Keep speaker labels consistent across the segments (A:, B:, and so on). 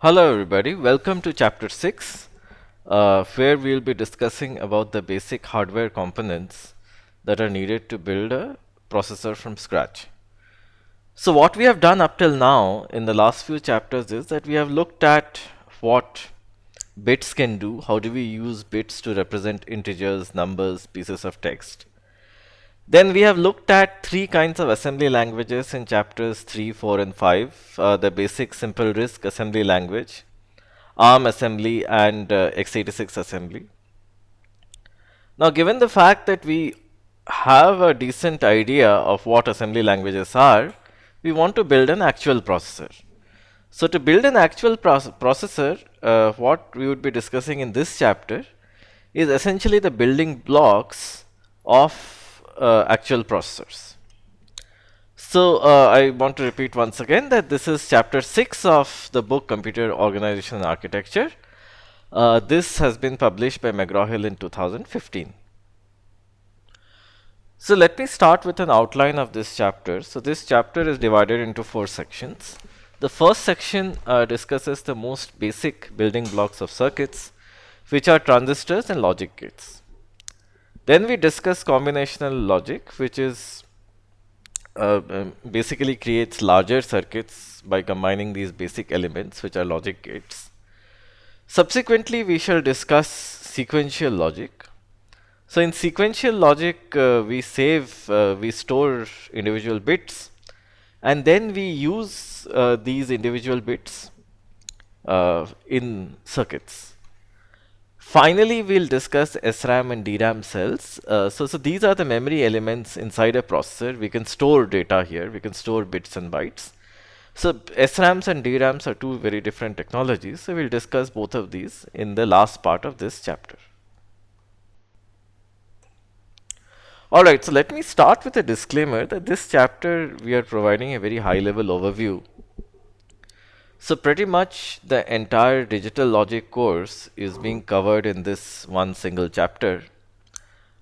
A: Hello everybody, welcome to chapter 6, where we'll be discussing about the basic hardware components that are needed to build a processor from scratch. So what we have done up till now in the last few chapters is that we have looked at what bits can do, how do we use bits to represent integers, numbers, pieces of text. Then we have looked at three kinds of assembly languages in chapters 3, 4 and 5, the basic simple RISC assembly language, ARM assembly and x86 assembly. Now, given the fact that we have a decent idea of what assembly languages are, we want to build an actual processor. So, to build an actual processor, what we would be discussing in this chapter is essentially the building blocks of actual processors. So, I want to repeat once again that this is chapter 6 of the book Computer Organization and Architecture. This has been published by McGraw-Hill in 2015. So let me start with an outline of this chapter. So this chapter is divided into 4 sections. The first section discusses the most basic building blocks of circuits, which are transistors and logic gates. Then we discuss combinational logic, which is basically creates larger circuits by combining these basic elements, which are logic gates. Subsequently, we shall discuss sequential logic. So in sequential logic, we store individual bits, and then we use these individual bits in circuits. Finally, we'll discuss SRAM and DRAM cells. So these are the memory elements inside a processor. We can store data here. We can store bits and bytes. So SRAMs and DRAMs are two very different technologies. So we'll discuss both of these in the last part of this chapter. Alright, so let me start with a disclaimer that this chapter we are providing a very high level overview. So pretty much the entire digital logic course is being covered in this one single chapter.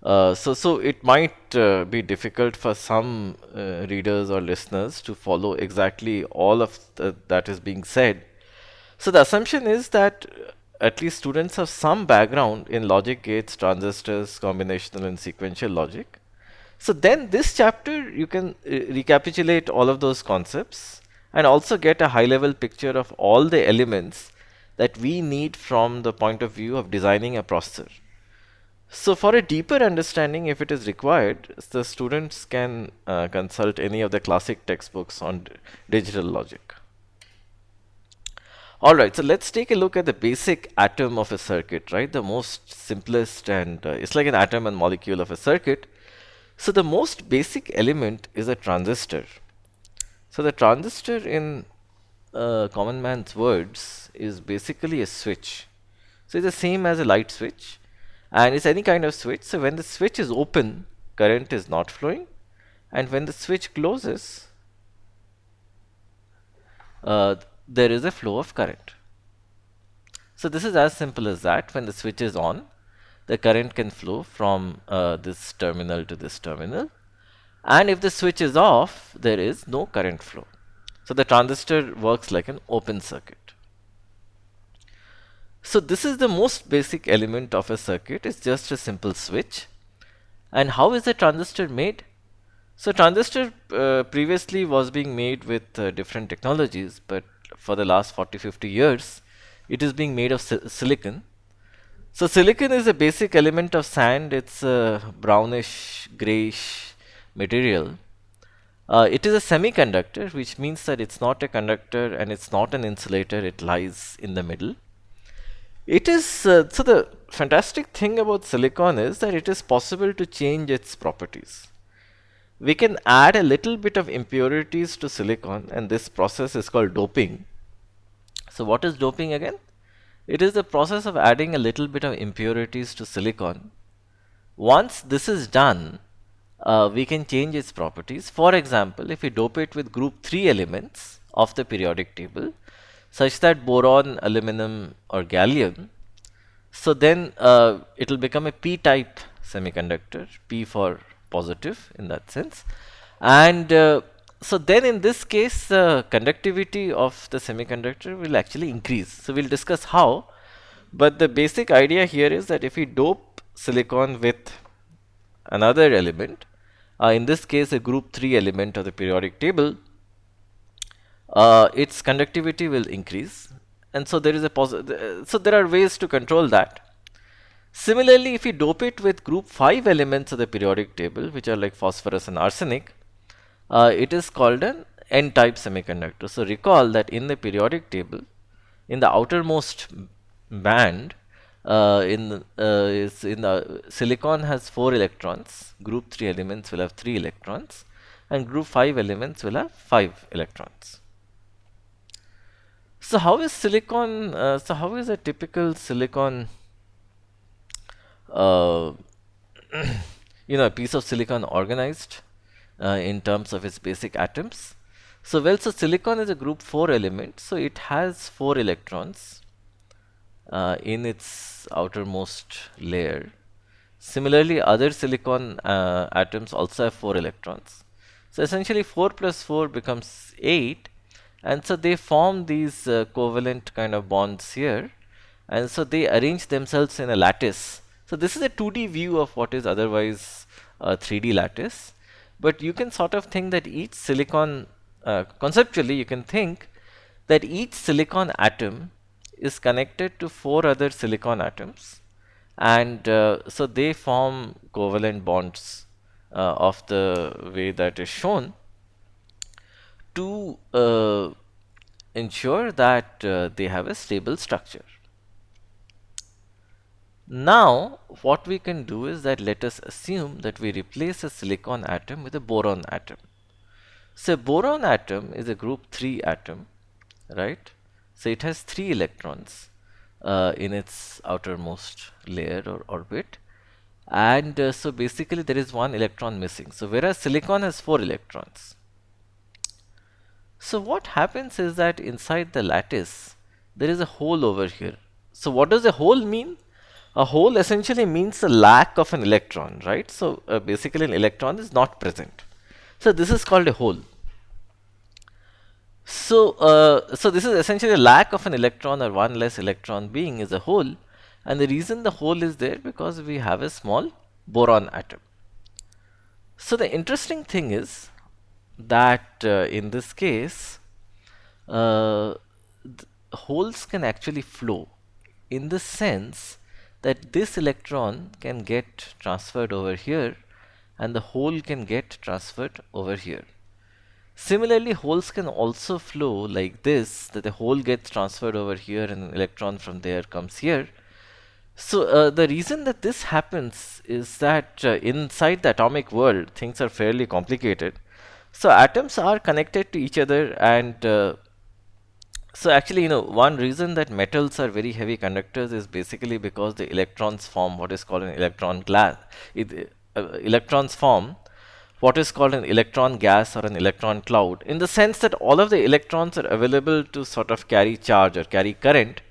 A: So it might be difficult for some readers or listeners to follow exactly all of that is being said. So the assumption is that at least students have some background in logic gates, transistors, combinational and sequential logic. So then this chapter you can recapitulate all of those concepts and also get a high level picture of all the elements that we need from the point of view of designing a processor. So for a deeper understanding, if it is required, the students can consult any of the classic textbooks on digital logic. Alright, so let's take a look at the basic atom of a circuit, right? The most simplest and it's like an atom and molecule of a circuit. So the most basic element is a transistor. So the transistor in common man's words is basically a switch. So it's the same as a light switch and it's any kind of switch. So when the switch is open, current is not flowing, and when the switch closes, there is a flow of current. So this is as simple as that. When the switch is on, the current can flow from this terminal to this terminal, and if the switch is off, there is no current flow. So the transistor works like an open circuit. So this is the most basic element of a circuit. It's just a simple switch. And how is a transistor made? So transistor previously was being made with different technologies, but for the last 40-50 years, it is being made of silicon. So silicon is a basic element of sand. It's a brownish, grayish material. It is a semiconductor, which means that it's not a conductor and it's not an insulator. It lies in the middle. It is so the fantastic thing about silicon is that it is possible to change its properties. We can add a little bit of impurities to silicon, and this process is called doping. So what is doping again? It is the process of adding a little bit of impurities to silicon. Once this is done, we can change its properties. For example, if we dope it with group 3 elements of the periodic table, such that boron, aluminum or gallium, so then it will become a p-type semiconductor, p for positive in that sense, and So then in this case, the conductivity of the semiconductor will actually increase. So we'll discuss how, but the basic idea here is that if we dope silicon with another element, in this case a group 3 element of the periodic table, its conductivity will increase, and so there is a so there are ways to control that. Similarly, if we dope it with group 5 elements of the periodic table, which are like phosphorus and arsenic, it is called an N-type semiconductor. So recall that in the periodic table, in the outermost band, is in the silicon has 4 electrons, group 3 elements will have 3 electrons, and group 5 elements will have 5 electrons. So how is silicon, so how is a typical silicon, uh, a piece of silicon organized in terms of its basic atoms? So well, so silicon is a group 4 element, so it has 4 electrons in its outermost layer. Similarly, other silicon atoms also have 4 electrons. So essentially 4 plus 4 becomes 8, and so they form these covalent kind of bonds here, and so they arrange themselves in a lattice. So this is a 2D view of what is otherwise a 3D lattice, but you can sort of think that each silicon, conceptually you can think that each silicon atom is connected to 4 other silicon atoms, and so they form covalent bonds of the way that is shown to ensure that they have a stable structure. Now, what we can do is that let us assume that we replace a silicon atom with a boron atom. So, a boron atom is a group 3 atom, right? So, it has 3 electrons in its outermost layer or orbit, and so basically there is 1 electron missing. So, whereas silicon has 4 electrons. So, what happens is that inside the lattice there is a hole over here. So, what does a hole mean? A hole essentially means the lack of an electron, right? So, basically an electron is not present. So, this is called a hole. So this is essentially a lack of an electron or 1 less electron being is a hole, and the reason the hole is there because we have a small boron atom. So the interesting thing is that in this case, holes can actually flow in the sense that this electron can get transferred over here and the hole can get transferred over here. Similarly, holes can also flow like this, that the hole gets transferred over here and an electron from there comes here. So the reason that this happens is that inside the atomic world, things are fairly complicated. So atoms are connected to each other, and so actually, one reason that metals are very heavy conductors is basically because the electrons form what is called an electron gas. Electrons form what is called an electron gas or an electron cloud, in the sense that all of the electrons are available to sort of carry charge or carry current.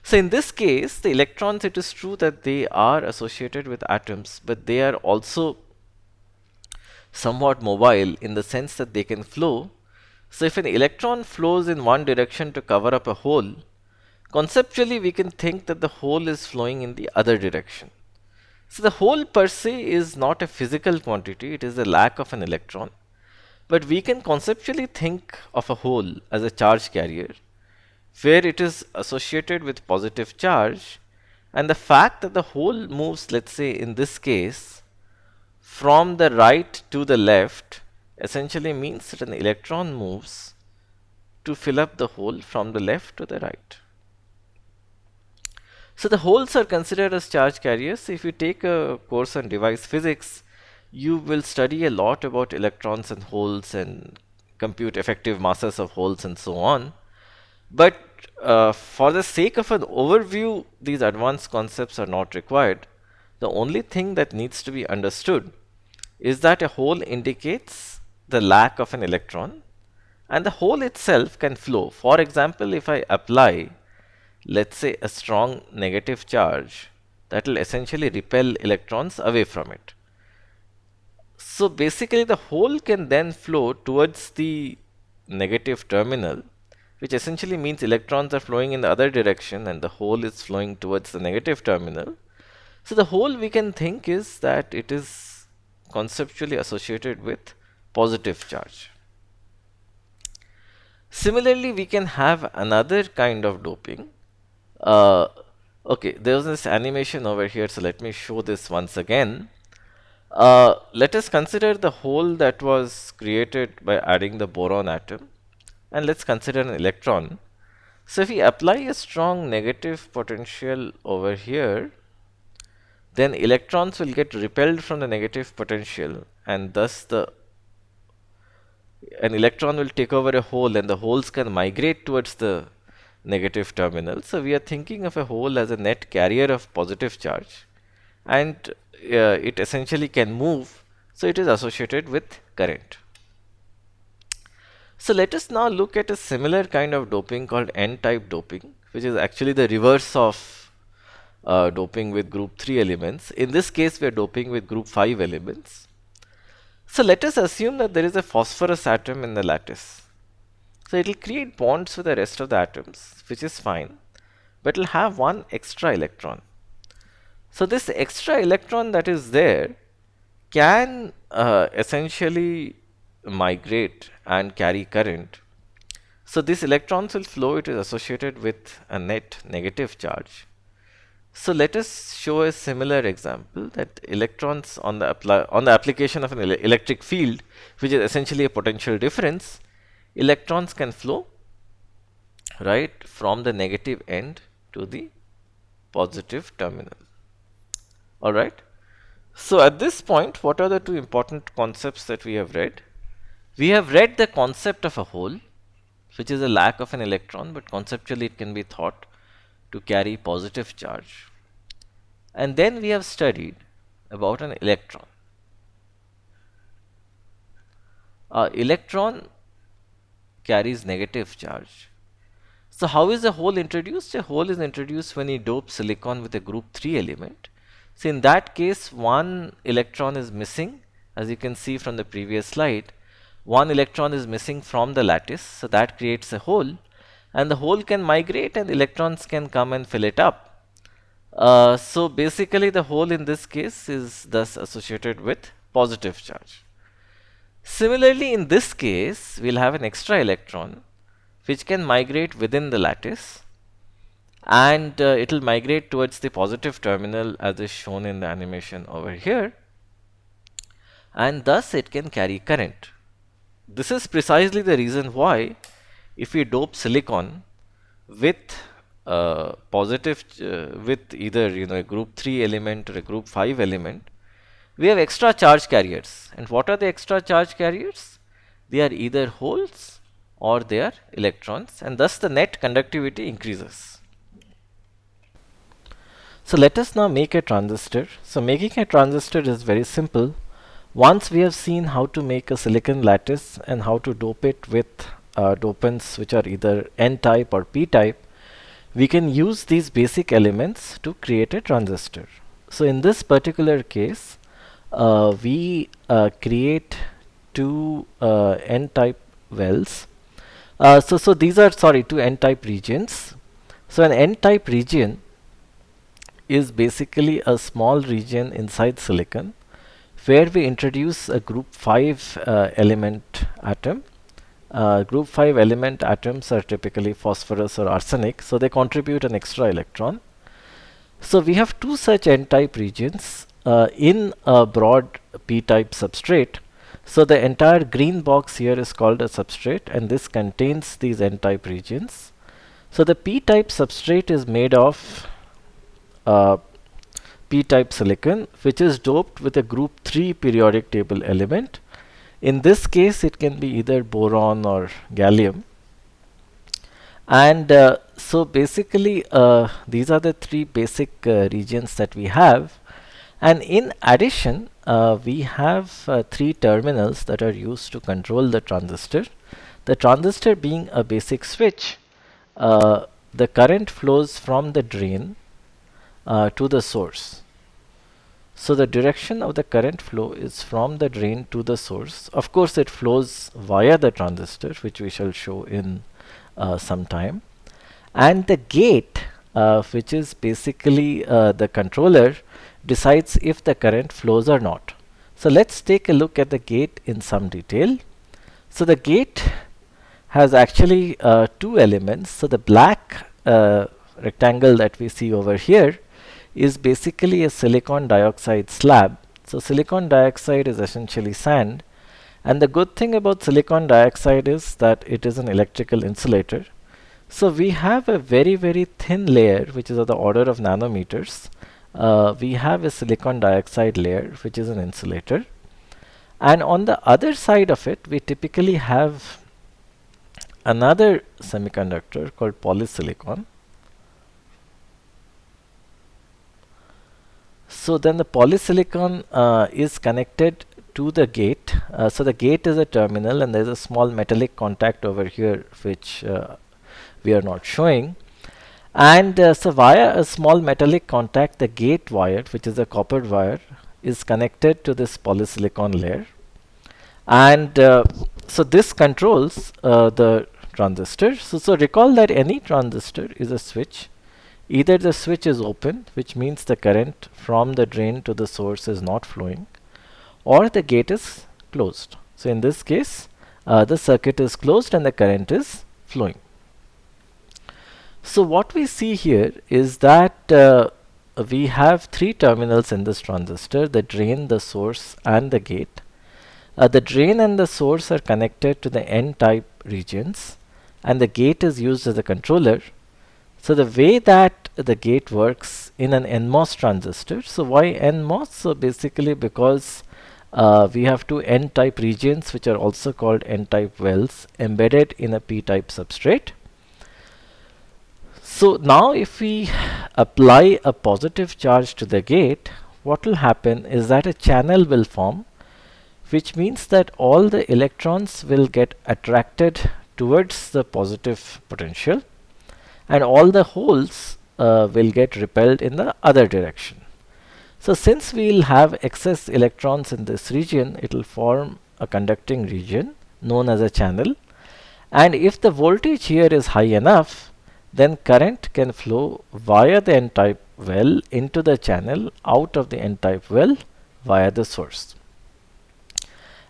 A: So in this case, the electrons, it is true that they are associated with atoms, but they are also somewhat mobile in the sense that they can flow. So if an electron flows in one direction to cover up a hole, conceptually we can think that the hole is flowing in the other direction. So the hole per se is not a physical quantity, it is the lack of an electron. But we can conceptually think of a hole as a charge carrier, where it is associated with positive charge, and the fact that the hole moves, let's say in this case, from the right to the left, essentially means that an electron moves to fill up the hole from the left to the right. So the holes are considered as charge carriers. If you take a course on device physics, you will study a lot about electrons and holes and compute effective masses of holes and so on. But for the sake of an overview, these advanced concepts are not required. The only thing that needs to be understood is that a hole indicates the lack of an electron, and the hole itself can flow. For example, if I apply, let's say, a strong negative charge, that will essentially repel electrons away from it. So basically the hole can then flow towards the negative terminal, which essentially means electrons are flowing in the other direction and the hole is flowing towards the negative terminal. So the hole we can think is that it is conceptually associated with positive charge. Similarly, we can have another kind of doping. Uh, okay, there was this animation over here, so let me show this once again. Let us consider the hole that was created by adding the boron atom, and let's consider an electron. So if we apply a strong negative potential over here, then electrons will get repelled from the negative potential, and thus an electron will take over a hole and the holes can migrate towards the negative terminal. So we are thinking of a hole as a net carrier of positive charge, and it essentially can move, so it is associated with current. So let us now look at a similar kind of doping called n-type doping, which is actually the reverse of doping with group 3 elements. In this case, we are doping with group 5 elements. So let us assume that there is a phosphorus atom in the lattice. So it will create bonds with the rest of the atoms, which is fine, but it will have one extra electron. So this extra electron that is there can essentially migrate and carry current. So these electrons will flow, it is associated with a net negative charge. So let us show a similar example that electrons on the application of an electric field, which is essentially a potential difference, electrons can flow right from the negative end to the positive terminal. All right. So at this point, what are the two important concepts that we have read? We have read the concept of a hole, which is a lack of an electron, but conceptually it can be thought to carry positive charge. And then we have studied about an electron. Electron carries negative charge. So how is a hole introduced? A hole is introduced when you dope silicon with a group 3 element. So in that case, one electron is missing, as you can see from the previous slide. One electron is missing from the lattice, so that creates a hole, and the hole can migrate and electrons can come and fill it up. So basically the hole in this case is thus associated with positive charge. Similarly, in this case, we'll have an extra electron which can migrate within the lattice, and it will migrate towards the positive terminal as is shown in the animation over here, and thus it can carry current. This is precisely the reason why if we dope silicon with with either a group 3 element or a group 5 element, we have extra charge carriers. And what are the extra charge carriers? They are either holes or they are electrons, and thus the net conductivity increases. So let us now make a transistor. So making a transistor is very simple. Once we have seen how to make a silicon lattice and how to dope it with dopants which are either n-type or p-type, we can use these basic elements to create a transistor. So in this particular case, we create two n-type wells. So these are, sorry, two n-type regions. So an n-type region is basically a small region inside silicon where we introduce a group 5 element atom. Group 5 element atoms are typically phosphorus or arsenic, so they contribute an extra electron. So we have two such n-type regions in a broad p-type substrate. So the entire green box here is called a substrate, and this contains these n-type regions. So the p-type substrate is made of p-type silicon, which is doped with a group 3 periodic table element. In this case, it can be either boron or gallium. And so basically, these are the three basic regions that we have. And in addition, we have three terminals that are used to control the transistor. The transistor being a basic switch, the current flows from the drain to the source. So the direction of the current flow is from the drain to the source. Of course, it flows via the transistor, which we shall show in some time. And the gate, which is basically the controller, decides if the current flows or not. So let's take a look at the gate in some detail. So the gate has actually two elements. So the black rectangle that we see over here is basically a silicon dioxide slab. So silicon dioxide is essentially sand, and the good thing about silicon dioxide is that it is an electrical insulator. So we have a very thin layer which is of the order of nanometers. We have a silicon dioxide layer which is an insulator, and on the other side of it we typically have another semiconductor called polysilicon. So then the polysilicon is connected to the gate. So the gate is a terminal, and there is a small metallic contact over here which we are not showing. And so via a small metallic contact, the gate wire, which is a copper wire, is connected to this polysilicon layer. And so this controls the transistor. So recall that any transistor is a switch. Either the switch is open, which means the current from the drain to the source is not flowing, or the gate is closed. So in this case, the circuit is closed and the current is flowing. So what we see here is that we have three terminals in this transistor: the drain, the source, and the gate. The drain and the source are connected to the N-type regions, and the gate is used as a controller. So the way that the gate works in an NMOS transistor, so why NMOS? So basically because we have two N-type regions which are also called N-type wells embedded in a P-type substrate. So now if we apply a positive charge to the gate, what will happen is that a channel will form, which means that all the electrons will get attracted towards the positive potential, and all the holes will get repelled in the other direction. So since we will have excess electrons in this region, it will form a conducting region known as a channel, and if the voltage here is high enough, then current can flow via the N-type well into the channel, out of the N-type well via the source.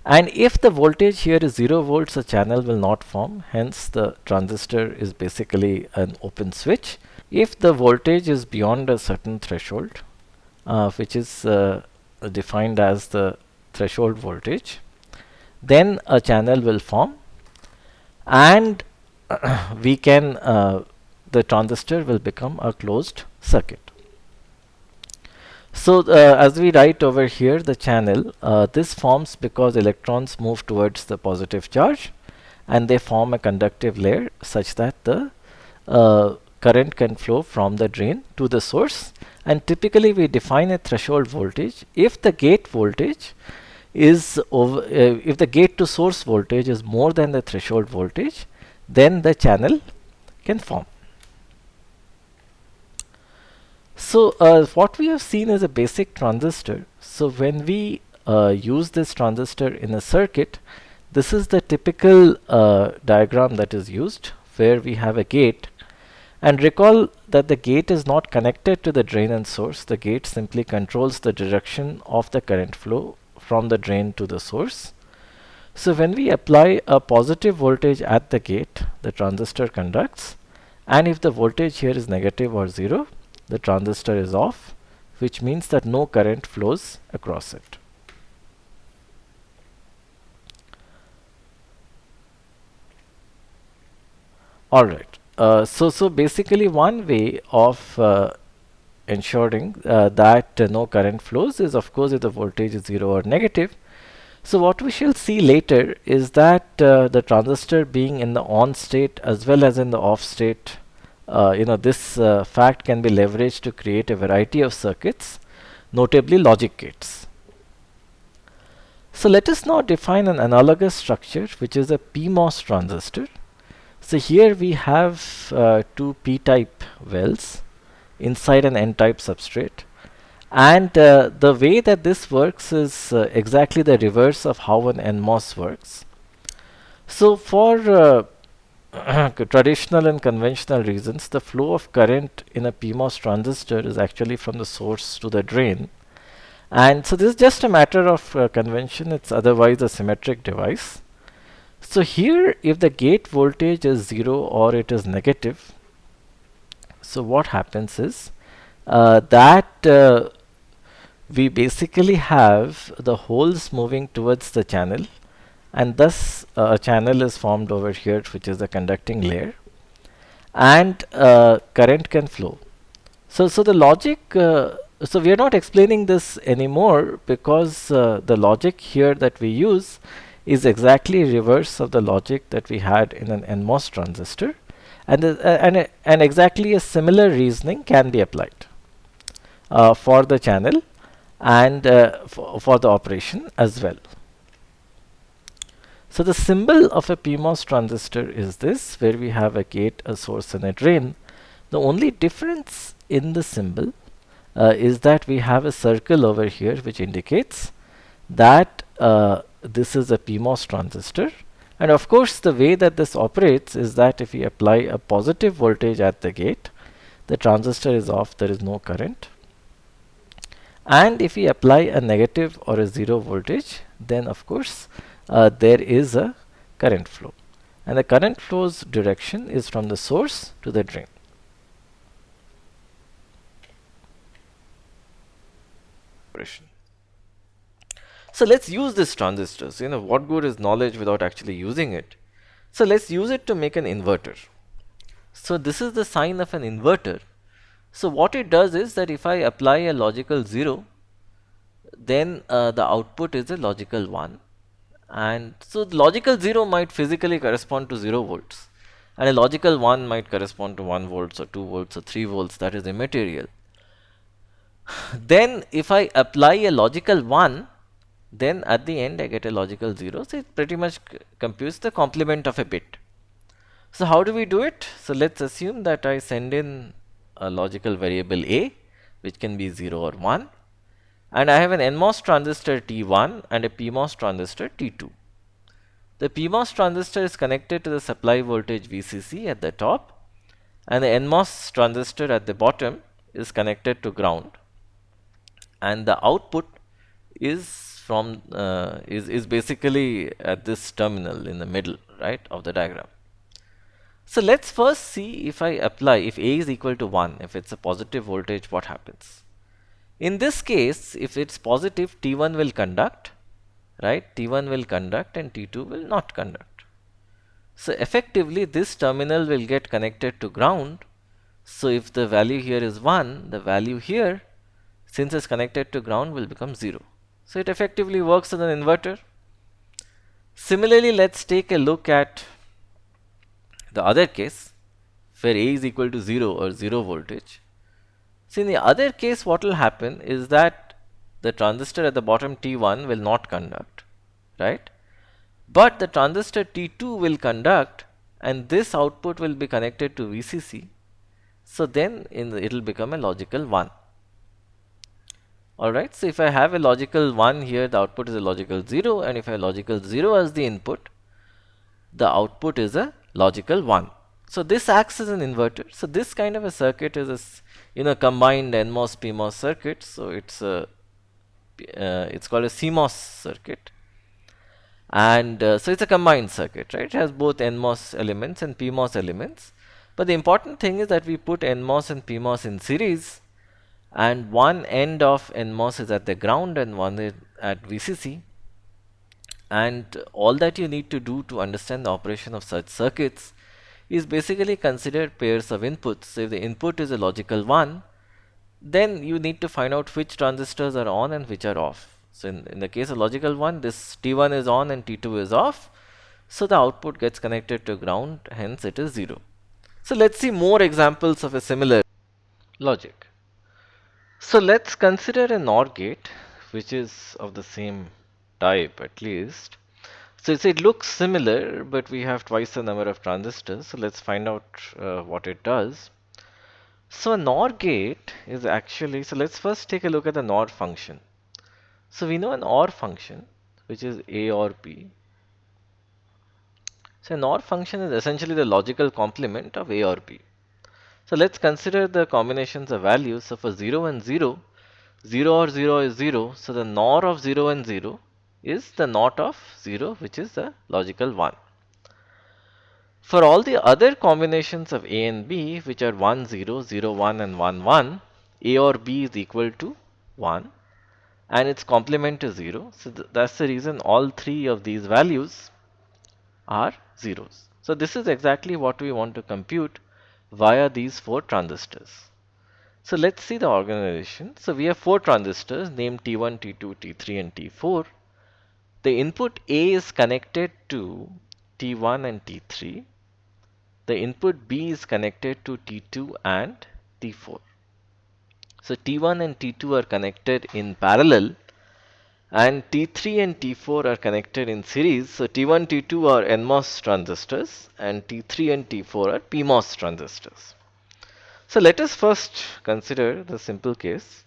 A: And if the voltage here is 0 volts, a channel will not form, hence the transistor is basically an open switch. If the voltage is beyond a certain threshold, which is defined as the threshold voltage, then a channel will form, and we can the transistor will become a closed circuit. So as we write over here, the channel, this forms because electrons move towards the positive charge, and they form a conductive layer such that the current can flow from the drain to the source. And typically we define a threshold voltage. If the gate voltage is if the gate to source voltage is more than the threshold voltage, then the channel can form. So what we have seen is a basic transistor. So when we use this transistor in a circuit, this is the typical diagram that is used, where we have a gate. And recall that the gate is not connected to the drain and source. The gate simply controls the direction of the current flow from the drain to the source. So when we apply a positive voltage at the gate, the transistor conducts, and if the voltage here is negative or 0, the transistor is off, which means that no current flows across it. Alright, so basically one way of ensuring that no current flows is, of course, if the voltage is 0 or negative. So what we shall see later is that the transistor being in the on state as well as in the off state, this fact can be leveraged to create a variety of circuits, notably logic gates. So let us now define an analogous structure, which is a PMOS transistor. So here we have two p-type wells inside an n-type substrate, And the way that this works is exactly the reverse of how an NMOS works. So for traditional and conventional reasons, the flow of current in a PMOS transistor is actually from the source to the drain. And so this is just a matter of convention, it's otherwise a symmetric device. So here, if the gate voltage is 0 or it is negative, so what happens is that we basically have the holes moving towards the channel, and thus a channel is formed over here, which is the conducting layer, and current can flow. So the logic, so we are not explaining this anymore because the logic here that we use is exactly reverse of the logic that we had in an NMOS transistor, and exactly a similar reasoning can be applied for the channel and for the operation as well. So the symbol of a PMOS transistor is this, where we have a gate, a source, and a drain. The only difference in the symbol is that we have a circle over here which indicates that this is a PMOS transistor. And of course, the way that this operates is that if we apply a positive voltage at the gate, the transistor is off, there is no current. And if we apply a negative or a zero voltage, then of course there is a current flow. And the current flow's direction is from the source to the drain. So let's use this transistors. What good is knowledge without actually using it? So let's use it to make an inverter. So this is the sign of an inverter. So what it does is that if I apply a logical 0, then the output is a logical 1. And so the logical 0 might physically correspond to 0 volts. And a logical 1 might correspond to 1 volts or 2 volts or 3 volts, that is immaterial. Then if I apply a logical 1, then at the end I get a logical 0. So it pretty much computes the complement of a bit. So how do we do it? So let's assume that I send in a logical variable A, which can be 0 or 1. And I have an NMOS transistor T1 and a PMOS transistor T2. The PMOS transistor is connected to the supply voltage VCC at the top, and the NMOS transistor at the bottom is connected to ground. And the output is from is basically at this terminal in the middle, right, of the diagram. So let's first see if I apply, if A is equal to 1, if it's a positive voltage, what happens? In this case, if it's positive, T1 will conduct, right? T1 will conduct and T2 will not conduct. So effectively, this terminal will get connected to ground. So if the value here is 1, the value here, since it's connected to ground, will become 0. So it effectively works as an inverter. Similarly, let's take a look at the other case, where A is equal to 0 or 0 voltage. So in the other case, what will happen is that the transistor at the bottom T1 will not conduct, right? But the transistor T2 will conduct, and this output will be connected to VCC. So then it will become a logical 1. Alright, so if I have a logical 1 here, the output is a logical 0, and if I have logical 0 as the input, the output is a logical 1. So this acts as an inverter. So this kind of a circuit is a combined NMOS PMOS circuit. So it's called a CMOS circuit, and so it's a combined circuit, right? It has both NMOS elements and PMOS elements. But the important thing is that we put NMOS and PMOS in series, and one end of NMOS is at the ground and one is at VCC. And all that you need to do to understand the operation of such circuits is basically consider pairs of inputs. So if the input is a logical 1, then you need to find out which transistors are on and which are off. So in the case of logical 1, this T1 is on and T2 is off. So the output gets connected to ground, hence it is 0. So let's see more examples of a similar logic. So let's consider an OR gate, which is of the same type at least. So it looks similar, but we have twice the number of transistors. So let's find out what it does. So a NOR gate is actually, so let's first take a look at the NOR function. So we know an OR function, which is A or B. So an OR function is essentially the logical complement of A or B. So let's consider the combinations of values. So for 0 and 0, 0 or 0 is 0. So the NOR of 0 and 0 is the NOT of 0, which is the logical 1. For all the other combinations of A and B, which are 1, 0, 0, 1 and 1, 1, A or B is equal to 1 and its complement is 0. So that's the reason all three of these values are zeros. So this is exactly what we want to compute via these four transistors. So let's see the organization. So we have four transistors named T1, T2, T3 and T4. The input A is connected to T1 and T3. The input B is connected to T2 and T4. So T1 and T2 are connected in parallel and T3 and T4 are connected in series. So T1, T2 are NMOS transistors and T3 and T4 are PMOS transistors. So let us first consider the simple case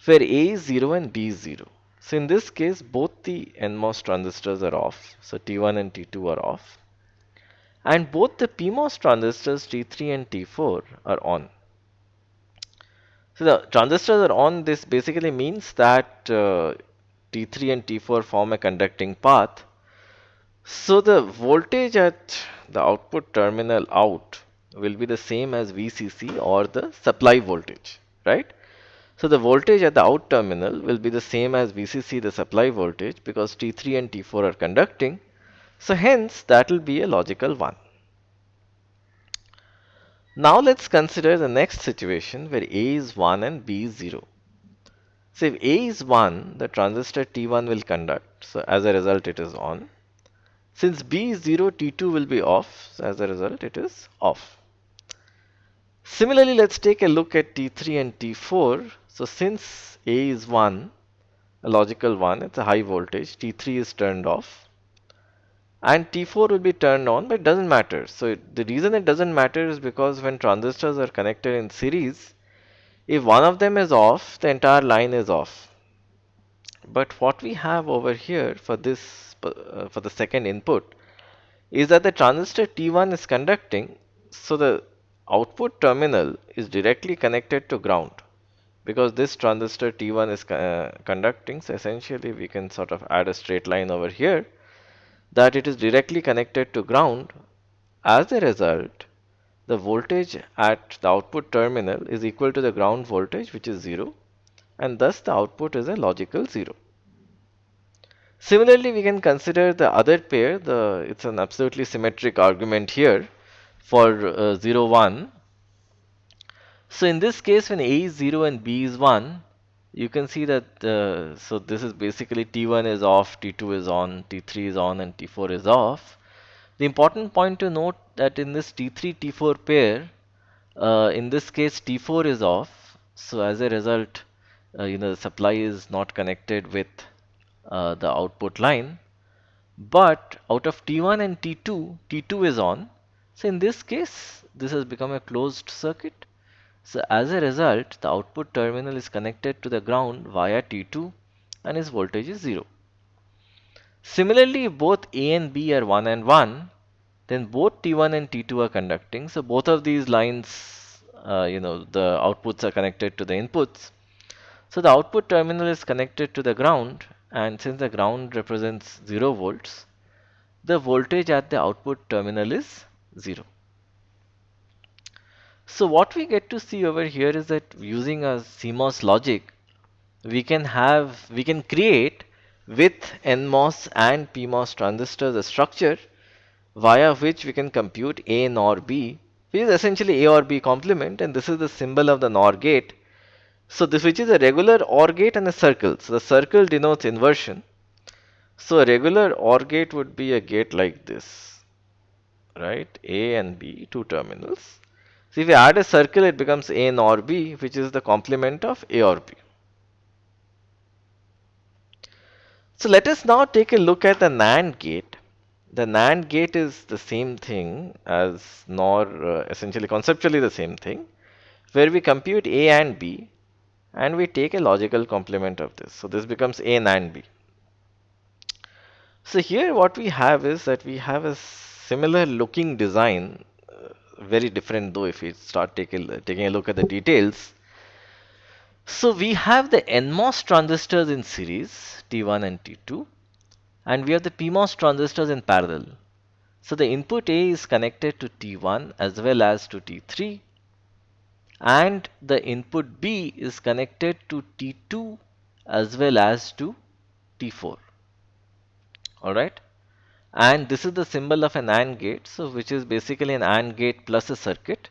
A: where A is 0 and B is 0. So in this case both the NMOS transistors are off. So T1 and T2 are off. And both the PMOS transistors T3 and T4 are on. So the transistors are on. This basically means that T3 and T4 form a conducting path. So the voltage at the output terminal out will be the same as VCC or the supply voltage, right? So the voltage at the out terminal will be the same as VCC, the supply voltage, because T3 and T4 are conducting. So hence that will be a logical 1. Now let's consider the next situation where A is 1 and B is 0. So if A is 1, the transistor T1 will conduct. So as a result it is on. Since B is 0, T2 will be off. So as a result it is off. Similarly, let's take a look at T3 and T4. So since A is 1, a logical 1, it's a high voltage, T3 is turned off. And T4 will be turned on, but it doesn't matter. So the reason it doesn't matter is because when transistors are connected in series, if one of them is off, the entire line is off. But what we have over here for this, for the second input, is that the transistor T1 is conducting, so the output terminal is directly connected to ground because this transistor T1 is conducting. So essentially we can sort of add a straight line over here that it is directly connected to ground. As a result, the voltage at the output terminal is equal to the ground voltage, which is 0, and thus the output is a logical 0. Similarly, we can consider the other pair. It's an absolutely symmetric argument here for 0, 1. So in this case, when A is 0 and B is 1, you can see that, so this is basically T1 is off, T2 is on, T3 is on, and T4 is off. The important point to note that in this T3, T4 pair, in this case T4 is off. So as a result, the supply is not connected with the output line. But out of T1 and T2, T2 is on. So in this case, this has become a closed circuit. So as a result, the output terminal is connected to the ground via T2 and its voltage is 0. Similarly, if both A and B are 1 and 1, then both T1 and T2 are conducting. So both of these lines, the outputs are connected to the inputs. So the output terminal is connected to the ground, and since the ground represents 0 volts, the voltage at the output terminal is 0. So what we get to see over here is that using a CMOS logic, we can create with NMOS and PMOS transistors a structure via which we can compute A NOR B, which is essentially A or B complement, and this is the symbol of the NOR gate. So this, which is a regular OR gate and a circle. So the circle denotes inversion. So a regular OR gate would be a gate like this, right? A and B, two terminals. So if you add a circle, it becomes A NOR B, which is the complement of A or B. So let us now take a look at the NAND gate. The NAND gate is the same thing as NOR, essentially conceptually the same thing, where we compute A and B and we take a logical complement of this. So this becomes A NAND B. So here what we have is that we have a similar looking design, very different though if we start taking a look at the details. So we have the NMOS transistors in series, T1 and T2, and we have the PMOS transistors in parallel. So the input A is connected to T1 as well as to T3, and the input B is connected to T2 as well as to T4. Alright? And this is the symbol of an AND gate, so which is basically an AND gate plus a circuit.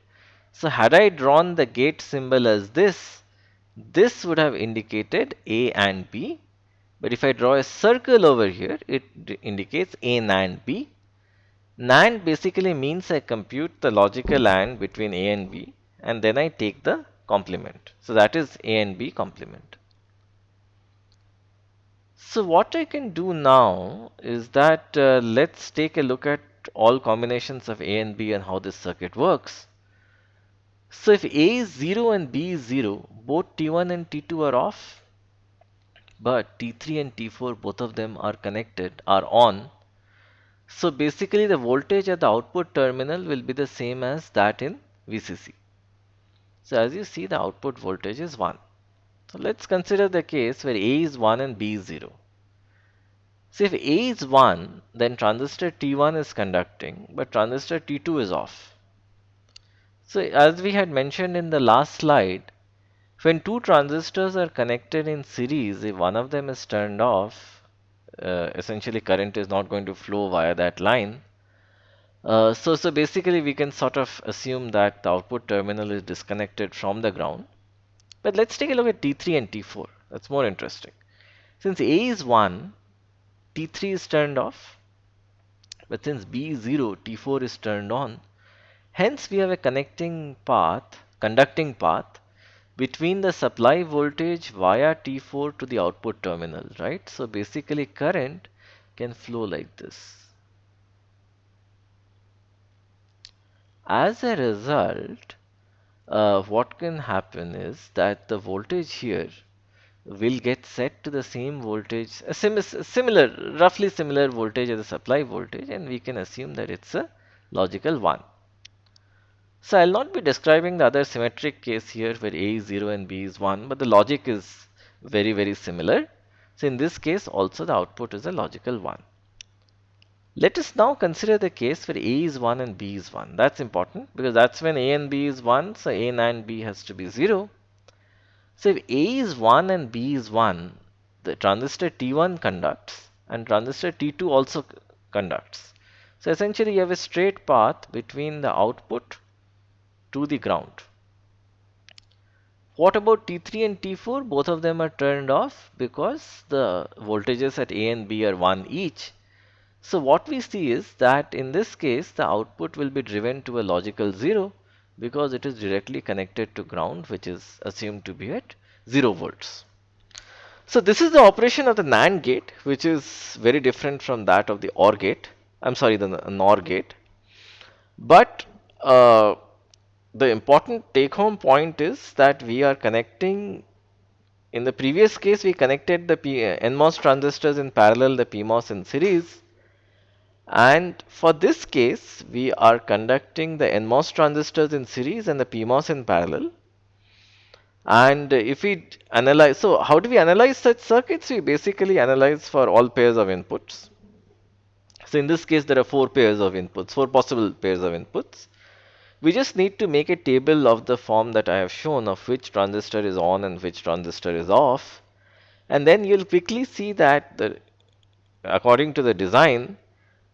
A: So had I drawn the gate symbol as this would have indicated A and B. But if I draw a circle over here, it indicates A NAND B. NAND basically means I compute the logical AND between A and B and then I take the complement. So that is A and B complement. So what I can do now is that let's take a look at all combinations of A and B and how this circuit works. So if A is 0 and B is 0, both T1 and T2 are off, but T3 and T4, both of them are connected, are on. So basically the voltage at the output terminal will be the same as that in VCC. So as you see, the output voltage is 1. So let's consider the case where A is 1 and B is 0. So if A is 1, then transistor T1 is conducting, but transistor T2 is off. So as we had mentioned in the last slide, when two transistors are connected in series, if one of them is turned off, essentially current is not going to flow via that line. So basically we can sort of assume that the output terminal is disconnected from the ground. But let's take a look at T3 and T4. That's more interesting. Since A is 1, T3 is turned off, but since B is 0, T4 is turned on. Hence, we have a conducting path between the supply voltage via T4 to the output terminal, right? So basically, current can flow like this. As a result, what can happen is that the voltage here will get set to the same voltage, roughly similar voltage as the supply voltage, and we can assume that it's a logical 1. So I'll not be describing the other symmetric case here where A is 0 and B is 1, but the logic is very similar. So in this case also the output is a logical 1. Let us now consider the case where A is 1 and B is 1. That's important because that's when A and B is 1, so A and B has to be 0. So if A is 1 and B is 1, the transistor T1 conducts and transistor T2 also conducts. So essentially you have a straight path between the output to the ground. What about T3 and T4? Both of them are turned off because the voltages at A and B are 1 each. So what we see is that in this case the output will be driven to a logical 0 because it is directly connected to ground, which is assumed to be at 0 volts. So this is the operation of the NAND gate, which is very different from that of the OR gate. I'm sorry, the NOR gate. But the important take home point is that we are connecting, in the previous case we connected the NMOS transistors in parallel, the PMOS in series, and for this case we are conducting the NMOS transistors in series and the PMOS in parallel. And if we analyze, so how do we analyze such circuits? We basically analyze for all pairs of inputs. So in this case there are 4 pairs of inputs, 4 possible pairs of inputs. We just need to make a table of the form that I have shown of which transistor is on and which transistor is off. And then you'll quickly see that according to the design,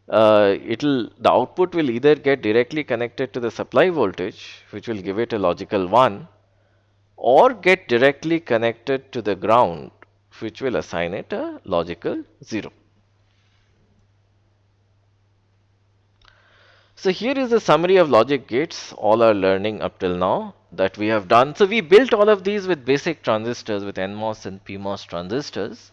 A: the output will either get directly connected to the supply voltage, which will give it a logical 1, or get directly connected to the ground, which will assign it a logical 0. So here is a summary of logic gates, all our learning up till now that we have done. So we built all of these with basic transistors, with NMOS and PMOS transistors.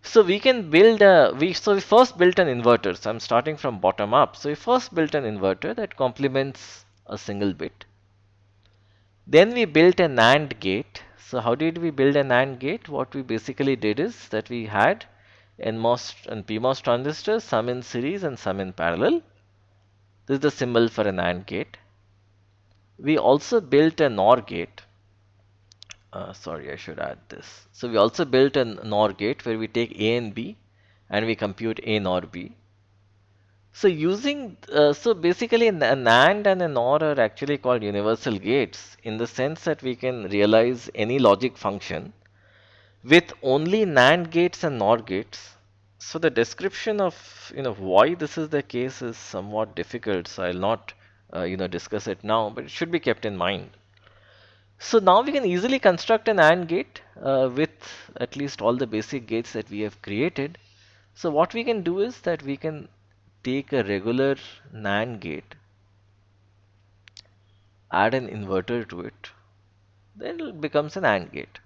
A: So we can build we first built an inverter. So I'm starting from bottom up. So we first built an inverter that complements a single bit. Then we built a NAND gate. So how did we build a NAND gate? What we basically did is that we had NMOS and PMOS transistors, some in series and some in parallel. This is the symbol for a NAND gate. We also built a NOR gate. Sorry, I should add this. So we also built a NOR gate where we take A and B and we compute A NOR B. So basically a NAND and a NOR are actually called universal gates in the sense that we can realize any logic function with only NAND gates and NOR gates. So the description of why this is the case is somewhat difficult. So I'll not discuss it now, but it should be kept in mind. So now we can easily construct an AND gate with at least all the basic gates that we have created. So what we can do is that we can take a regular NAND gate, add an inverter to it, then it becomes an AND gate.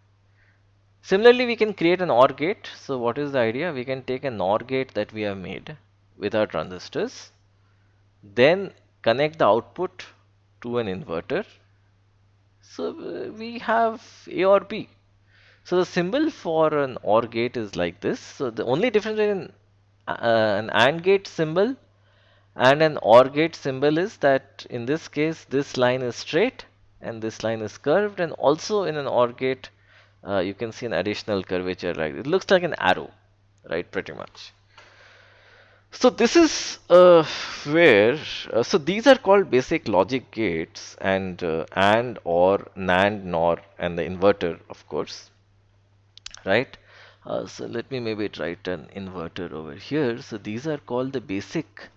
A: Similarly, we can create an OR gate. So what is the idea? We can take an OR gate that we have made with our transistors, then connect the output to an inverter. So we have A or B. So the symbol for an OR gate is like this. So the only difference between an AND gate symbol and an OR gate symbol is that in this case this line is straight and this line is curved, and also in an OR gate you can see an additional curvature, like it looks like an arrow, right? Pretty much. So this is where so these are called basic logic gates, and or NAND NOR and the inverter, of course, right? So let me maybe write an inverter over here. So these are called the basic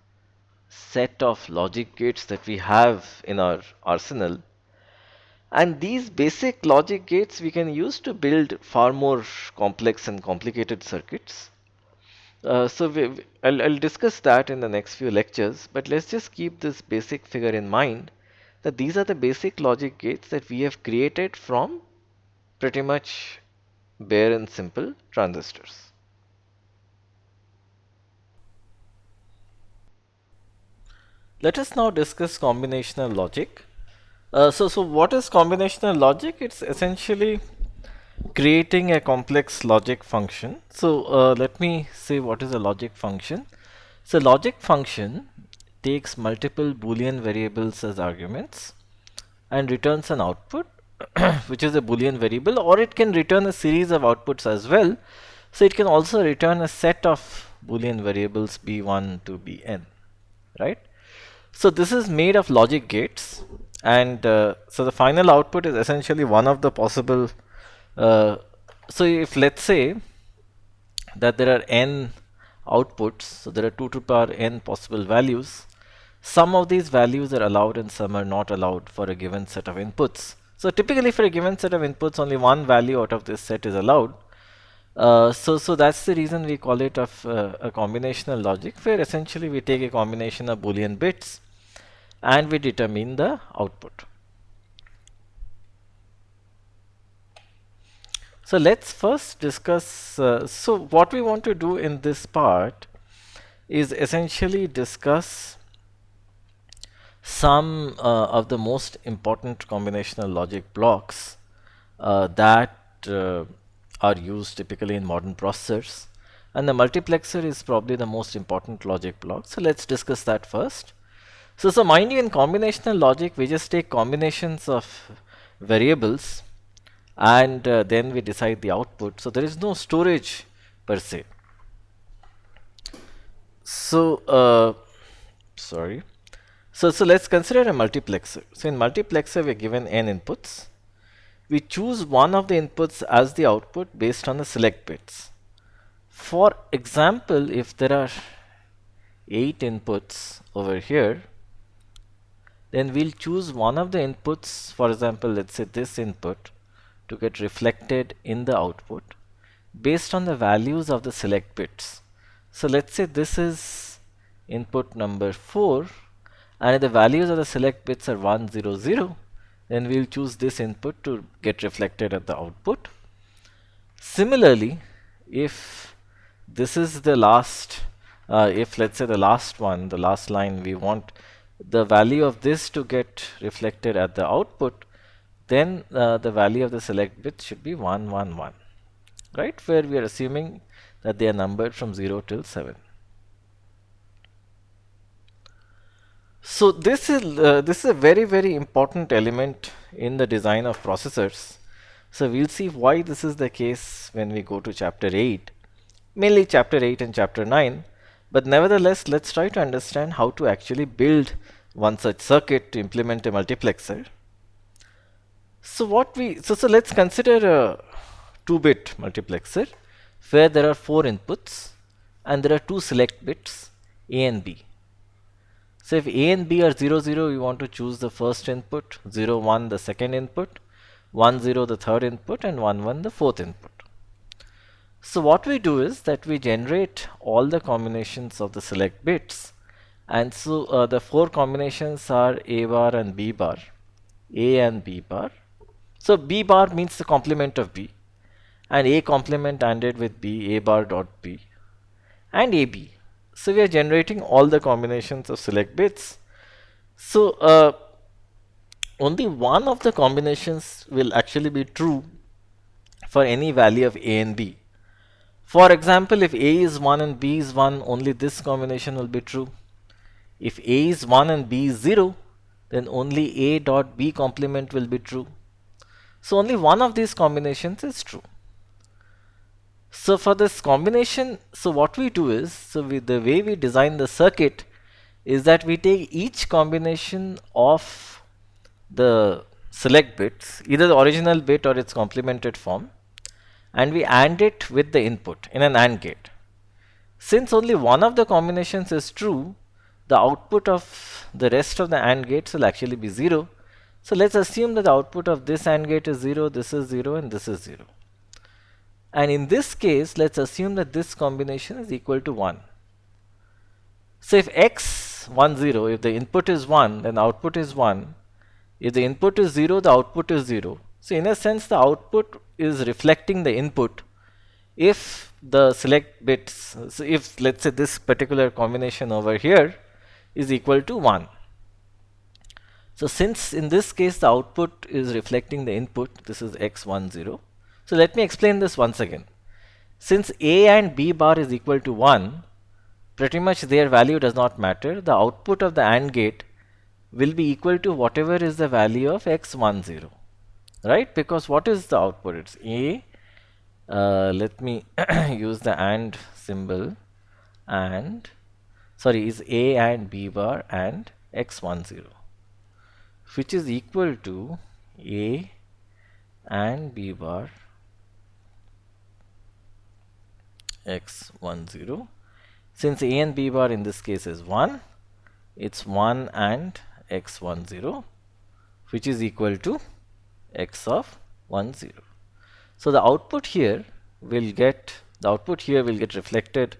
A: set of logic gates that we have in our arsenal. And these basic logic gates we can use to build far more complex and complicated circuits. I'll discuss that in the next few lectures, but let's just keep this basic figure in mind, that these are the basic logic gates that we have created from pretty much bare and simple transistors. Let us now discuss combinational logic. So what is combinational logic? It's essentially creating a complex logic function. So let me say what is a logic function. So logic function takes multiple Boolean variables as arguments and returns an output which is a Boolean variable, or it can return a series of outputs as well. So it can also return a set of Boolean variables b1 to bn, right? So this is made of logic gates, and so the final output is essentially one of the possible. So if let's say that there are n outputs, so there are 2 to the power n possible values. Some of these values are allowed and some are not allowed for a given set of inputs. So typically for a given set of inputs, only one value out of this set is allowed. So that's the reason we call it a combinational logic, where essentially we take a combination of Boolean bits and we determine the output. So let's first discuss, so what we want to do in this part is essentially discuss some of the most important combinational logic blocks that are used typically in modern processors. And the multiplexer is probably the most important logic block. So let's discuss that first. So mind you, in combinational logic, we just take combinations of variables and then we decide the output. So there is no storage per se. So sorry. So let's consider a multiplexer. So in multiplexer, we're given n inputs. We choose one of the inputs as the output based on the select bits. For example, if there are 8 inputs over here, then we'll choose one of the inputs, for example, let's say this input, to get reflected in the output based on the values of the select bits. So let's say this is input number 4, and if the values of the select bits are 1, 0, 0, then we'll choose this input to get reflected at the output. Similarly, if this is the last, if let's say the last one, the last line, we want the value of this to get reflected at the output, then the value of the select bit should be 1, 1, 1, right? Where we are assuming that they are numbered from 0 till 7. So this is a very important element in the design of processors. So we'll see why this is the case when we go to chapter 8, mainly chapter 8 and chapter 9. But nevertheless, let's try to understand how to actually build one such circuit to implement a multiplexer. So let's consider a 2-bit multiplexer where there are 4 inputs and there are 2 select bits A and B. So if A and B are 0, 0, you want to choose the first input, 0, 1 the second input, 1, 0 the third input, and 1, 1 the fourth input. So what we do is that we generate all the combinations of the select bits, and so the 4 combinations are A bar and B bar, A and B bar. So B bar means the complement of B, and A complement ANDed with B, A bar dot B, and AB. So we are generating all the combinations of select bits. So only one of the combinations will actually be true for any value of A and B. For example, if A is 1 and B is 1, only this combination will be true. If A is 1 and B is 0, then only A dot B complement will be true. So only one of these combinations is true. So for this combination, so what we do is, the way we design the circuit is that we take each combination of the select bits, either the original bit or its complemented form, and we AND it with the input in an AND gate. Since only one of the combinations is true, the output of the rest of the AND gates will actually be 0. So let's assume that the output of this AND gate is 0, this is 0, and this is 0. And in this case, let's assume that this combination is equal to 1. So if x 1 0, if the input is 1, then the output is 1. If the input is 0, the output is 0. So in a sense, the output is reflecting the input if the select bits, so if let's say this particular combination over here is equal to 1. So since in this case the output is reflecting the input, this is x10. So let me explain this once again. Since A and B bar is equal to 1, pretty much their value does not matter. The output of the AND gate will be equal to whatever is the value of x10, right? Because what is the output? It's A. Let me use the AND symbol, and sorry, is A and B bar and x10, which is equal to A and B bar x10. Since A and B bar in this case is 1, it's 1 and x10, which is equal to x of 10. So the output here will get reflected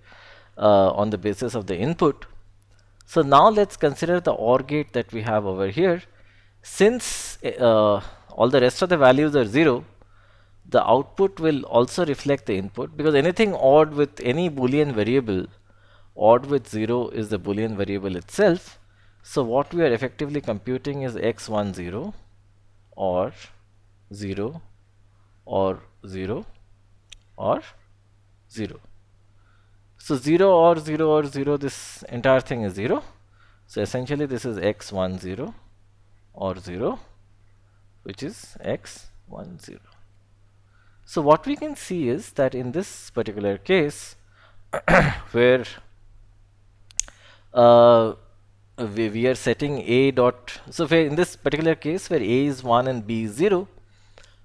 A: on the basis of the input. So now let's consider the OR gate that we have over here. Since all the rest of the values are 0, the output will also reflect the input, because anything odd with any Boolean variable, odd with 0 is the Boolean variable itself. So what we are effectively computing is x10 or 0 or 0 or 0. So 0 or 0 or 0, this entire thing is 0. So essentially this is x10 or 0, which is x10. So what we can see is that in this particular case where we are setting A dot, so in this particular case where A is 1 and B is 0,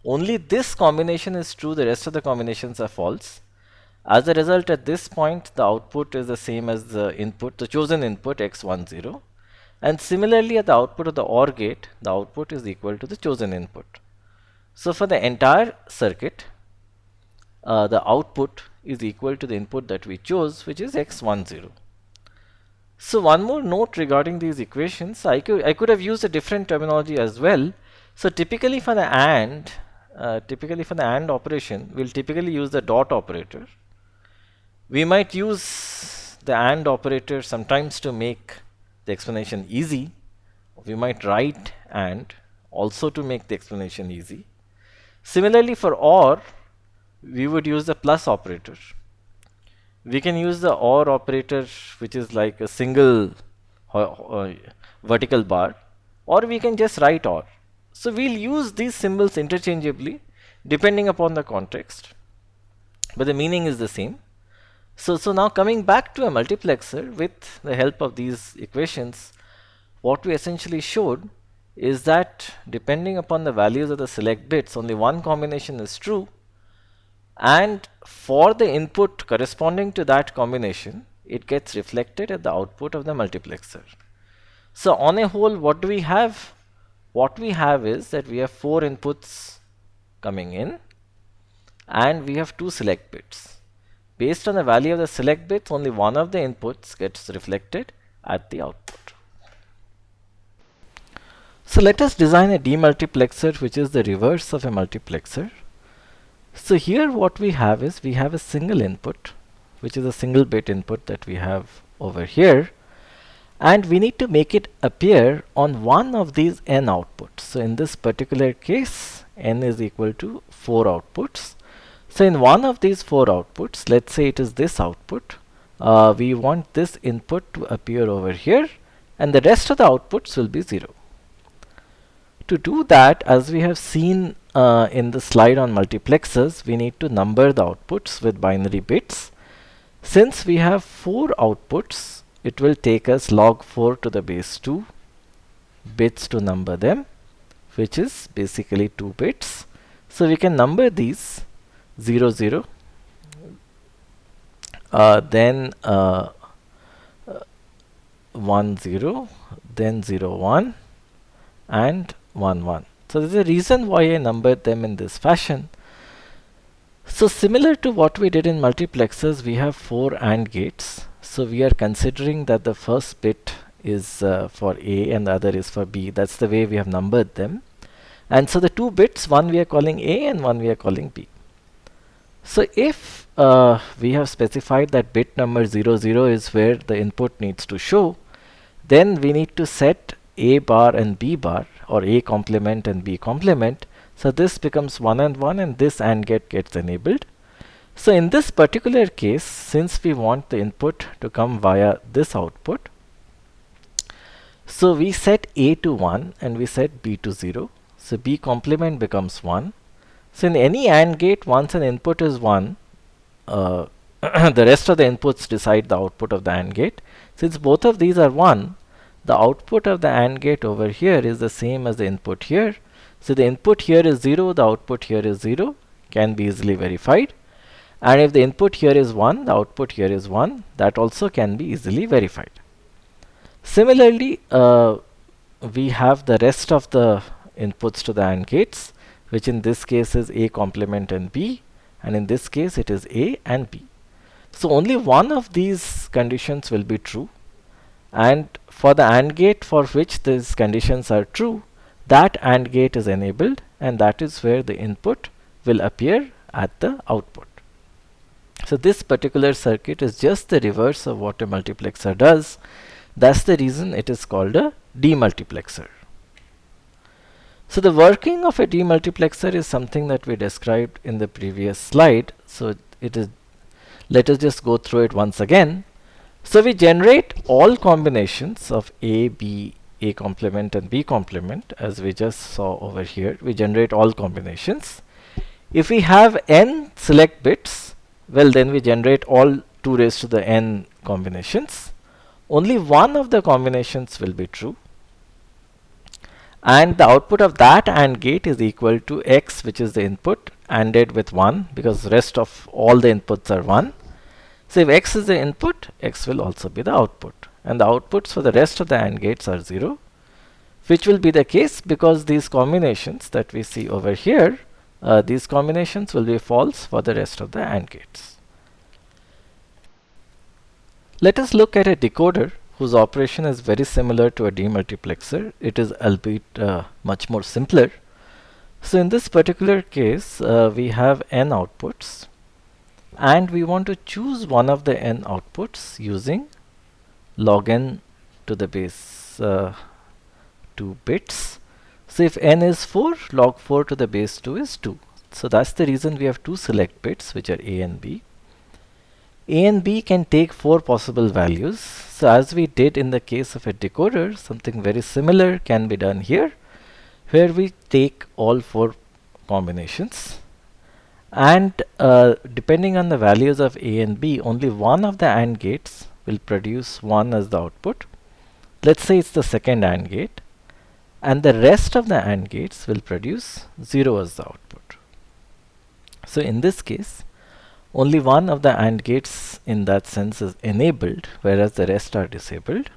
A: only this combination is true, the rest of the combinations are false. As a result, at this point the output is the same as the input, the chosen input x10, and similarly at the output of the OR gate, the output is equal to the chosen input. So for the entire circuit, the output is equal to the input that we chose, which is x10. So one more note regarding these equations, I could have used a different terminology as well. So typically for the AND operation, we'll typically use the dot operator. We might use the AND operator sometimes to make the explanation easy. We might write AND also to make the explanation easy. Similarly, for OR, we would use the plus operator. We can use the OR operator, which is like a single vertical bar, or we can just write OR. So we'll use these symbols interchangeably depending upon the context, but the meaning is the same. So now coming back to a multiplexer with the help of these equations, what we essentially showed is that depending upon the values of the select bits, only one combination is true, and for the input corresponding to that combination, it gets reflected at the output of the multiplexer. So on a whole, what do we have? What we have is that we have 4 inputs coming in and we have 2 select bits. Based on the value of the select bits, only one of the inputs gets reflected at the output. So let us design a demultiplexer which is the reverse of a multiplexer. So here what we have is we have a single input, which is a single bit input that we have over here, and we need to make it appear on one of these n outputs. So in this particular case, n is equal to 4 outputs. So in one of these 4 outputs, let's say it is this output, we want this input to appear over here, and the rest of the outputs will be 0. To do that, as we have seen in the slide on multiplexers, we need to number the outputs with binary bits. Since we have 4 outputs, it will take us log 4 to the base 2 bits to number them, which is basically 2 bits. So we can number these 0, 0, then 1, 0, then 0, 1, and 1, 1. So there's a reason why I numbered them in this fashion. So similar to what we did in multiplexers, we have 4 AND gates. So we are considering that the first bit is for A and the other is for B. That's the way we have numbered them. And so the 2 bits, one we are calling A and one we are calling B. So if we have specified that bit number 0, 0 is where the input needs to show, then we need to set A bar and B bar, or A complement and B complement. So this becomes 1 and 1, and this AND gate gets enabled. So in this particular case, since we want the input to come via this output, so we set A to 1 and we set B to 0. So B complement becomes 1. So in any AND gate, once an input is 1, the rest of the inputs decide the output of the AND gate. Since both of these are 1, the output of the AND gate over here is the same as the input here. So the input here is 0, the output here is 0, can be easily verified. And if the input here is 1, the output here is 1, that also can be easily verified. Similarly, we have the rest of the inputs to the AND gates, which in this case is A complement and B, and in this case it is A and B. So only one of these conditions will be true, and for the AND gate for which these conditions are true, that AND gate is enabled, and that is where the input will appear at the output. So this particular circuit is just the reverse of what a multiplexer does. That's the reason it is called a demultiplexer. So the working of a demultiplexer is something that we described in the previous slide. So it is, let us just go through it once again. So we generate all combinations of A, B, A complement and B complement, as we just saw over here. We generate all combinations. If we have n select bits, well, then we generate all 2 raised to the n combinations. Only one of the combinations will be true, and the output of that AND gate is equal to x, which is the input, ANDed with 1, because the rest of all the inputs are 1. So if x is the input, x will also be the output, and the outputs for the rest of the AND gates are 0, which will be the case because these combinations that we see over here, these combinations will be false for the rest of the AND gates. Let us look at a decoder whose operation is very similar to a demultiplexer. It is albeit much more simpler. So in this particular case, we have n outputs, and we want to choose one of the n outputs using log n to the base 2 bits. So if n is 4, log 4 to the base 2 is 2. So that's the reason we have two select bits, which are a and b. A and b can take four possible values. So as we did in the case of a decoder, something very similar can be done here, where we take all four combinations, and depending on the values of a and b, only one of the AND gates will produce 1 as the output. Let's say it's the second AND gate, and the rest of the AND gates will produce 0 as the output. So in this case, only one of the AND gates in that sense is enabled, whereas the rest are disabled.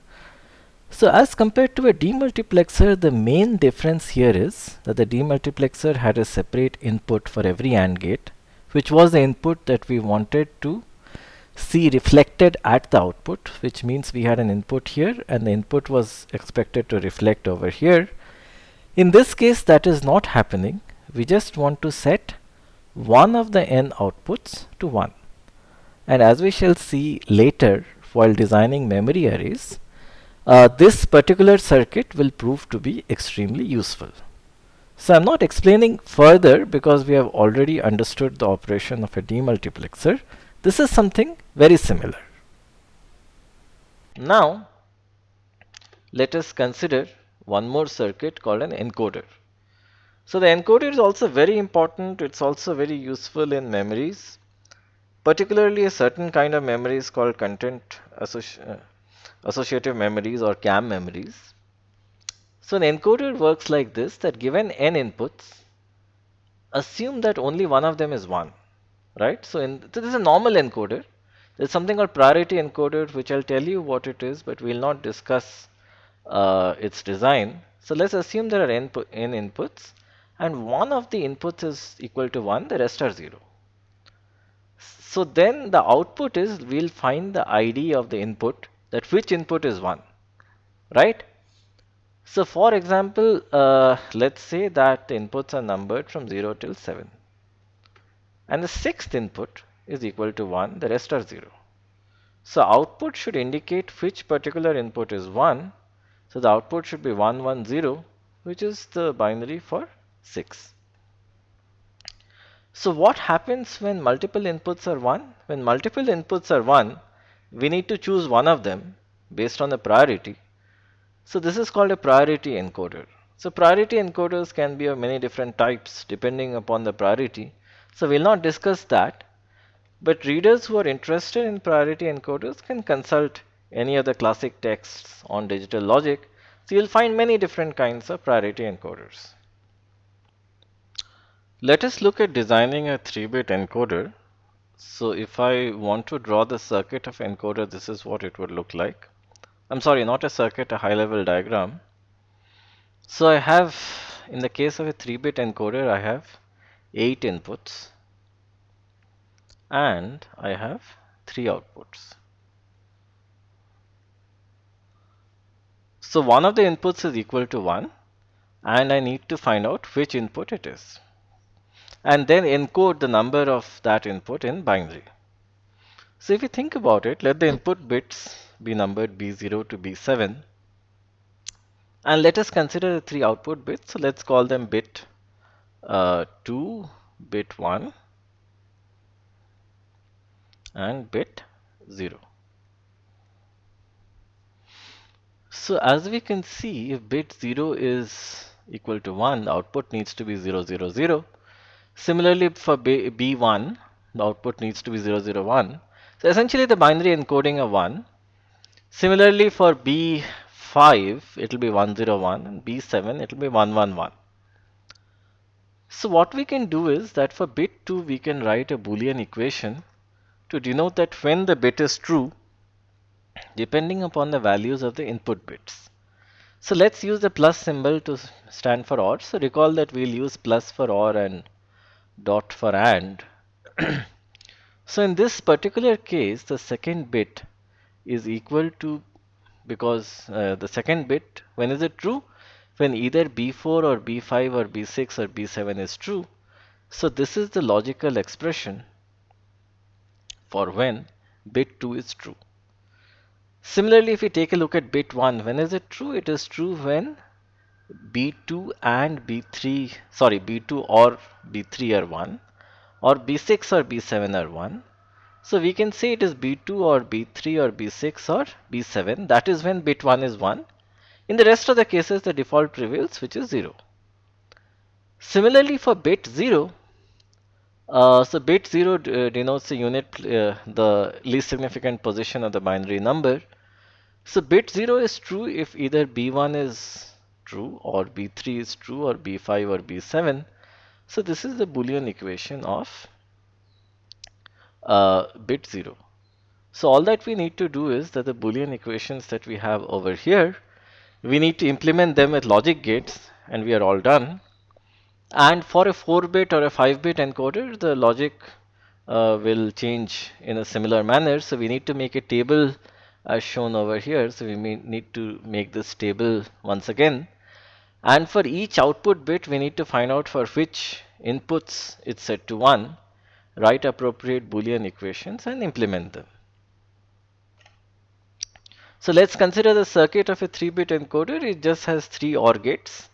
A: So as compared to a demultiplexer, the main difference here is that the demultiplexer had a separate input for every AND gate, which was the input that we wanted to see reflected at the output, which means we had an input here and the input was expected to reflect over here. In this case, that is not happening. We just want to set one of the n outputs to 1. And as we shall see later while designing memory arrays, this particular circuit will prove to be extremely useful. So I'm not explaining further because we have already understood the operation of a demultiplexer. This is something very similar. Now, let us consider one more circuit called an encoder. So the encoder is also very important. It's also very useful in memories, particularly a certain kind of memories called content associative memories or CAM memories. So an encoder works like this, that given n inputs, assume that only one of them is 1, right? So this is a normal encoder. There's something called priority encoder, which I'll tell you what it is, but we'll not discuss its design. So let's assume there are n inputs, and one of the inputs is equal to 1, the rest are 0. So then the output is, we'll find the ID of the input, that which input is 1, right? So for example, let's say that the inputs are numbered from 0 till 7. And the sixth input is equal to 1, the rest are 0. So output should indicate which particular input is 1. So the output should be 1, 1, 0, which is the binary for 6. So what happens when multiple inputs are 1? When multiple inputs are 1, we need to choose one of them based on the priority. So this is called a priority encoder. So priority encoders can be of many different types depending upon the priority. So we'll not discuss that. But readers who are interested in priority encoders can consult any of the classic texts on digital logic. So you'll find many different kinds of priority encoders. Let us look at designing a 3-bit encoder. So if I want to draw the circuit of encoder, this is what it would look like. I'm sorry, not a circuit, a high-level diagram. So I have, in the case of a 3-bit encoder, I have 8 inputs and I have 3 outputs. So one of the inputs is equal to 1 and I need to find out which input it is, and then encode the number of that input in binary. So if you think about it, let the input bits be numbered B0 to B7, and let us consider the 3 output bits. So let's call them bit 2, bit 1 and bit 0. So as we can see, if bit 0 is equal to 1, the output needs to be 0, 0, 0. Similarly, for B1, the output needs to be 0, 0, 1. So essentially the binary encoding of 1. Similarly for B5, it will be 1, 0, 1, and B7, it will be 1, 1, 1. So what we can do is that for bit 2, we can write a Boolean equation to denote that when the bit is true, depending upon the values of the input bits. So let's use the plus symbol to stand for OR. So recall that we'll use plus for OR and dot for AND. So in this particular case, the second bit is equal to, because the second bit, when is it true? When either B4 or B5 or B6 or B7 is true. So this is the logical expression for when bit 2 is true. Similarly, if we take a look at bit 1, when is it true? It is true when B2 and B3, sorry, B2 or B3 are 1, or B6 or B7 are 1. So we can say it is B2 or B3 or B6 or B7. That is when bit 1 is 1. In the rest of the cases, the default prevails, which is 0. Similarly, for bit 0, so bit 0 denotes the unit, the least significant position of the binary number. So bit 0 is true if either B1 is true or B3 is true or B5 or B7. So this is the Boolean equation of bit 0. So all that we need to do is that the Boolean equations that we have over here, we need to implement them with logic gates, and we are all done. And for a 4-bit or a 5-bit encoder, the logic will change in a similar manner. So we need to make a table as shown over here. So we may need to make this table once again. And for each output bit, we need to find out for which inputs it's set to 1, write appropriate Boolean equations and implement them. So let's consider the circuit of a 3-bit encoder. It just has 3 OR gates.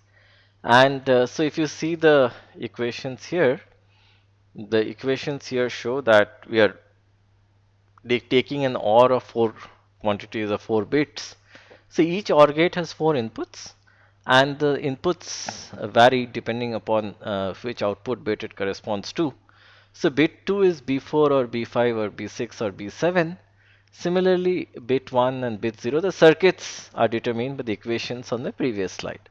A: And so if you see the equations here show that we are taking an OR of 4 quantities of 4 bits. So each OR gate has 4 inputs, and the inputs vary depending upon which output bit it corresponds to. So bit 2 is B4 or B5 or B6 or B7. Similarly, bit 1 and bit 0, the circuits are determined by the equations on the previous slide.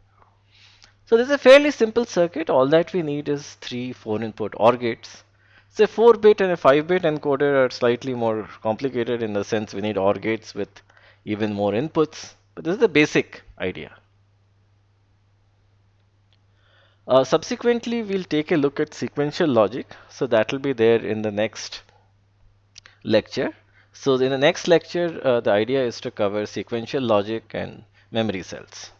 A: So this is a fairly simple circuit. All that we need is 3 4-input OR gates. So a 4-bit and a 5-bit encoder are slightly more complicated in the sense we need OR gates with even more inputs. But this is the basic idea. Subsequently, we'll take a look at sequential logic. So that will be there in the next lecture. So in the next lecture, the idea is to cover sequential logic and memory cells.